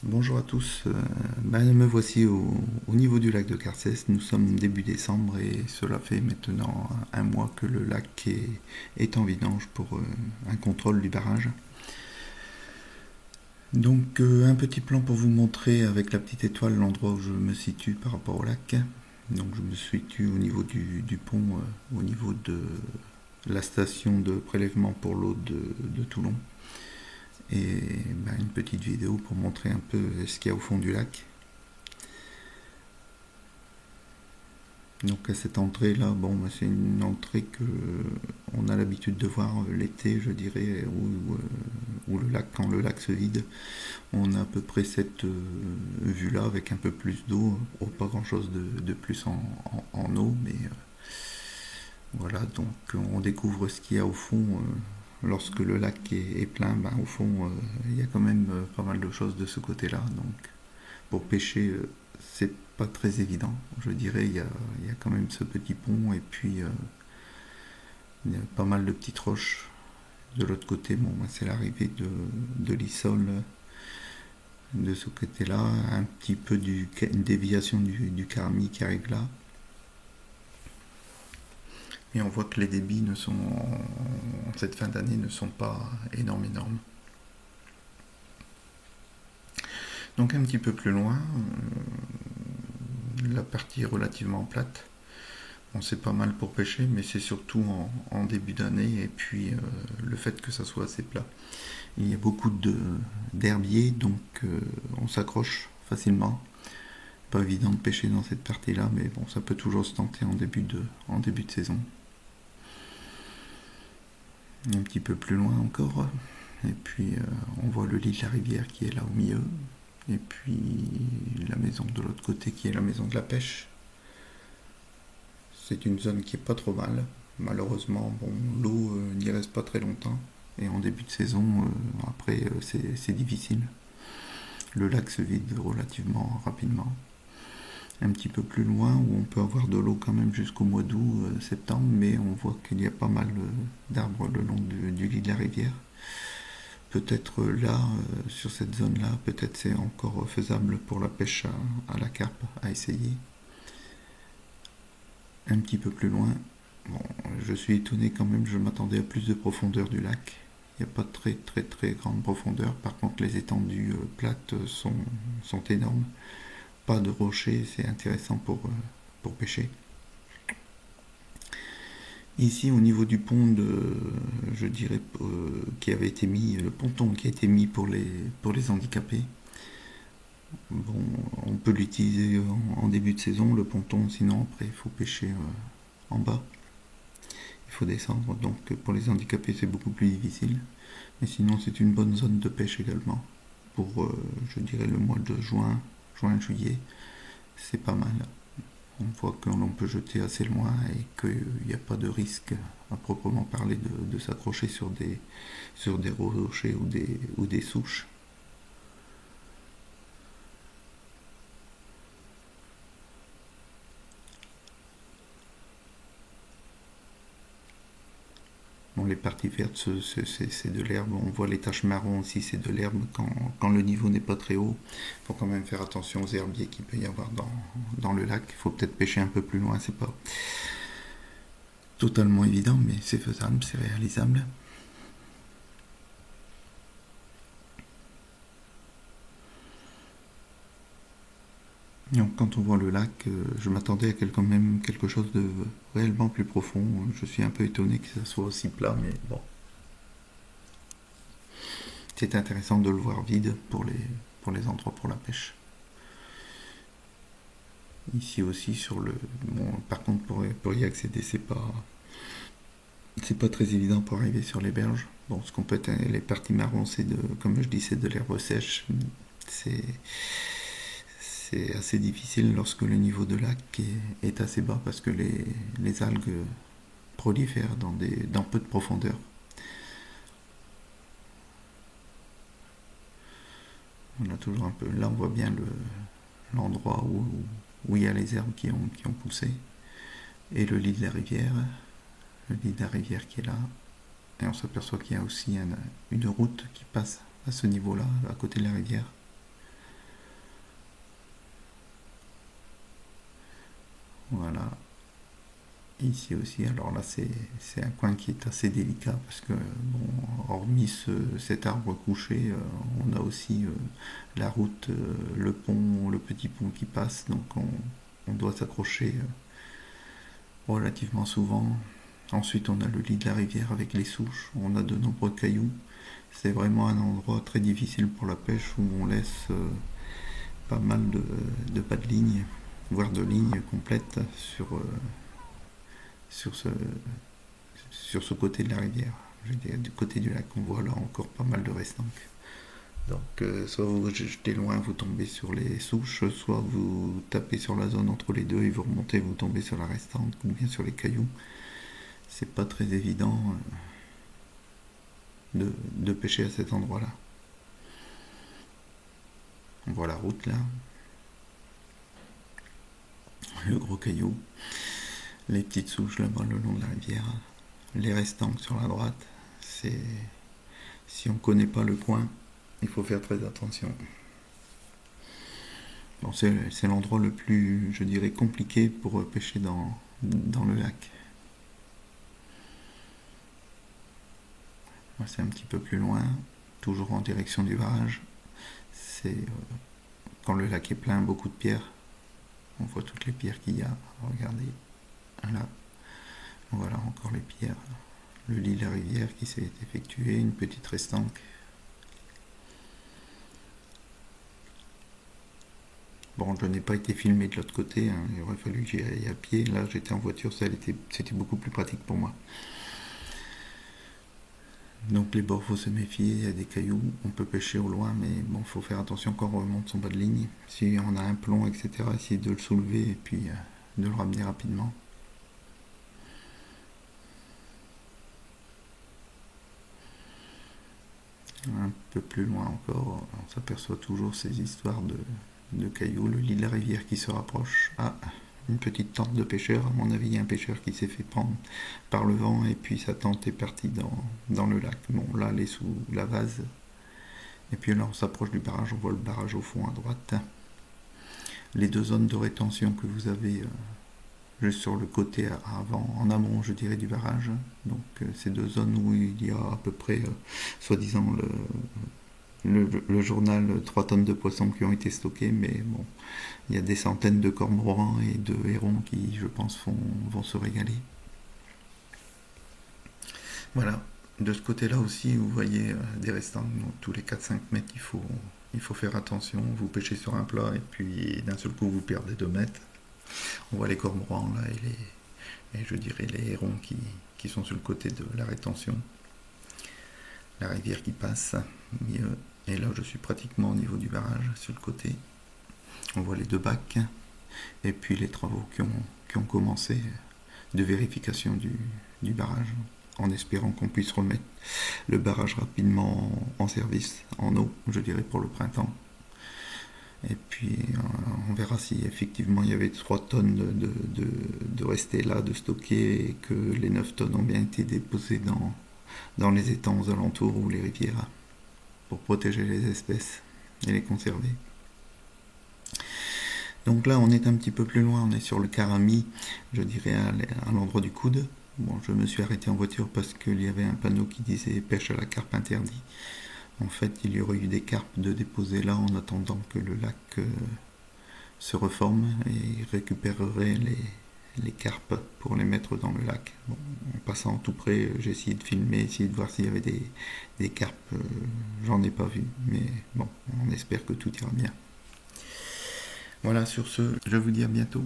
Bonjour à tous, me voici au niveau du lac de Carcès. Nous sommes début décembre et cela fait maintenant un mois que le lac est en vidange pour un contrôle du barrage. Donc un petit plan pour vous montrer avec la petite étoile l'endroit où je me situe par rapport au lac. Donc je me situe au niveau du pont, au niveau de la station de prélèvement pour l'eau de Toulon. Et une petite vidéo pour montrer un peu ce qu'il y a au fond du lac. Donc à cette entrée là, c'est une entrée que on a l'habitude de voir l'été, je dirais, où le lac, quand le lac se vide, on a à peu près cette vue là avec un peu plus d'eau, pas grand chose de plus en eau, mais voilà, donc on découvre ce qu'il y a au fond. Lorsque le lac est plein, au fond, il y a quand même pas mal de choses de ce côté-là. Donc pour pêcher, c'est pas très évident. Je dirais, il y a quand même ce petit pont et puis il y a pas mal de petites roches. De l'autre côté, c'est l'arrivée de l'Issol. De ce côté-là, un petit peu une déviation du Carmi qui arrive là. Et on voit que les débits en cette fin d'année ne sont pas énormes. Donc un petit peu plus loin, la partie est relativement plate. Bon, c'est pas mal pour pêcher, mais c'est surtout en début d'année et puis le fait que ça soit assez plat. Il y a beaucoup d'herbiers, donc on s'accroche facilement. Pas évident de pêcher dans cette partie-là, mais bon, ça peut toujours se tenter en début de saison. Un petit peu plus loin encore, et puis on voit le lit de la rivière qui est là au milieu, et puis la maison de l'autre côté qui est la maison de la pêche. C'est une zone qui est pas trop mal. Malheureusement, l'eau n'y reste pas très longtemps. Et en début de saison, après, c'est difficile. Le lac se vide relativement rapidement. Un petit peu plus loin, où on peut avoir de l'eau quand même jusqu'au mois d'août, septembre, mais on voit qu'il y a pas mal d'arbres le long du lit de la rivière. Peut-être là, sur cette zone-là, peut-être c'est encore faisable pour la pêche à la carpe, à essayer. Un petit peu plus loin, je suis étonné quand même, je m'attendais à plus de profondeur du lac. Il n'y a pas de très grande profondeur. Par contre, les étendues plates sont énormes. Pas de rochers, c'est intéressant pour pêcher. Ici, au niveau du pont je dirais, qui avait été mis, le ponton qui a été mis pour les handicapés. Bon, on peut l'utiliser en début de saison, le ponton, sinon après il faut pêcher en bas. Il faut descendre, donc pour les handicapés c'est beaucoup plus difficile. Mais sinon c'est une bonne zone de pêche également. Pour, je dirais, le mois de juillet, c'est pas mal. On voit que l'on peut jeter assez loin et qu'il n'y a pas de risque à proprement parler de s'accrocher sur des rochers ou des souches. Bon, les parties vertes, c'est de l'herbe. On voit les taches marron aussi, c'est de l'herbe quand le niveau n'est pas très haut. Il faut quand même faire attention aux herbiers qu'il peut y avoir dans le lac. Il faut peut-être pêcher un peu plus loin, c'est pas totalement évident, mais c'est faisable, c'est réalisable. Donc quand on voit le lac, je m'attendais à quand même quelque chose de réellement plus profond. Je suis un peu étonné que ça soit aussi plat, mais bon. C'est intéressant de le voir vide pour les endroits pour la pêche. Ici aussi sur le. Bon, par contre pour y accéder c'est pas très évident pour arriver sur les berges. Bon, ce qu'on peut être les parties marron, comme je dis, c'est de l'herbe sèche. C'est c'est assez difficile lorsque le niveau de lac est assez bas parce que les algues prolifèrent dans peu de profondeur. On a toujours un peu. Là, on voit bien l'endroit où il y a les herbes qui ont poussé. Et le lit de la rivière. Le lit de la rivière qui est là. Et on s'aperçoit qu'il y a aussi une route qui passe à ce niveau-là, à côté de la rivière. Voilà. Ici aussi, alors là c'est un coin qui est assez délicat parce que, bon, hormis cet arbre couché, on a aussi la route, le pont, le petit pont qui passe, donc on doit s'accrocher relativement souvent. Ensuite, on a le lit de la rivière avec les souches, on a de nombreux cailloux. C'est vraiment un endroit très difficile pour la pêche où on laisse pas mal de pas de ligne, voire de lignes complètes sur ce, sur ce côté de la rivière. Je veux dire, du côté du lac, on voit là encore pas mal de restanques. Donc, soit vous jetez loin, vous tombez sur les souches, soit vous tapez sur la zone entre les deux et vous remontez, vous tombez sur la restante ou bien sur les cailloux. C'est pas très évident de pêcher à cet endroit-là. On voit la route là, le gros caillou, les petites souches là-bas le long de la rivière, les restanques sur la droite. C'est, si on connaît pas le coin, il faut faire très attention. Bon, c'est l'endroit le plus, je dirais, compliqué pour pêcher dans le lac. Moi, c'est un petit peu plus loin, toujours en direction du barrage. C'est quand le lac est plein, beaucoup de pierres. On voit toutes les pierres qu'il y a. Regardez, là, voilà encore les pierres. Le lit de la rivière qui s'est effectué, une petite restanque. Bon, je n'ai pas été filmé de l'autre côté, hein. Il aurait fallu que j'y aille à pied. Là, j'étais en voiture, c'était beaucoup plus pratique pour moi. Donc les bords, faut se méfier, il y a des cailloux, on peut pêcher au loin, mais bon, faut faire attention quand on remonte son bas de ligne. Si on a un plomb, etc., essayer de le soulever et puis de le ramener rapidement. Un peu plus loin encore, on s'aperçoit toujours ces histoires de cailloux, le lit de la rivière qui se rapproche. Ah, une petite tente de pêcheur, à mon avis, il y a un pêcheur qui s'est fait prendre par le vent et puis sa tente est partie dans le lac. Bon, là, elle est sous la vase. Et puis là, on s'approche du barrage, on voit le barrage au fond à droite. Les deux zones de rétention que vous avez juste sur le côté avant, en amont, je dirais, du barrage. Donc, ces deux zones où il y a à peu près, soi-disant, le journal 3 tonnes de poissons qui ont été stockés, mais bon, il y a des centaines de cormorans et de hérons qui, je pense, vont se régaler. Voilà. De ce côté-là aussi, vous voyez des restants. Donc, tous les 4-5 mètres, il faut faire attention. Vous pêchez sur un plat et puis d'un seul coup, vous perdez 2 mètres. On voit les cormorans là et je dirais les hérons qui sont sur le côté de la rétention. La rivière qui passe. Et là, je suis pratiquement au niveau du barrage, sur le côté. On voit les deux bacs. Et puis les travaux qui ont commencé de vérification du barrage, en espérant qu'on puisse remettre le barrage rapidement en service, en eau, je dirais, pour le printemps. Et puis on verra si effectivement il y avait 3 tonnes de rester là, de stocker, et que les 9 tonnes ont bien été déposées dans les étangs aux alentours ou les rivières, pour protéger les espèces et les conserver. Donc là, on est un petit peu plus loin, on est sur le Carami, je dirais à l'endroit du coude. Bon, je me suis arrêté en voiture parce qu'il y avait un panneau qui disait pêche à la carpe interdit. En fait, il y aurait eu des carpes de déposer là en attendant que le lac se reforme et récupérerait les carpes pour les mettre dans le lac. Bon, en passant tout près, j'ai essayé de filmer, essayé de voir s'il y avait des carpes. J'en ai pas vu, mais bon, on espère que tout ira bien. Voilà, sur ce, je vous dis à bientôt.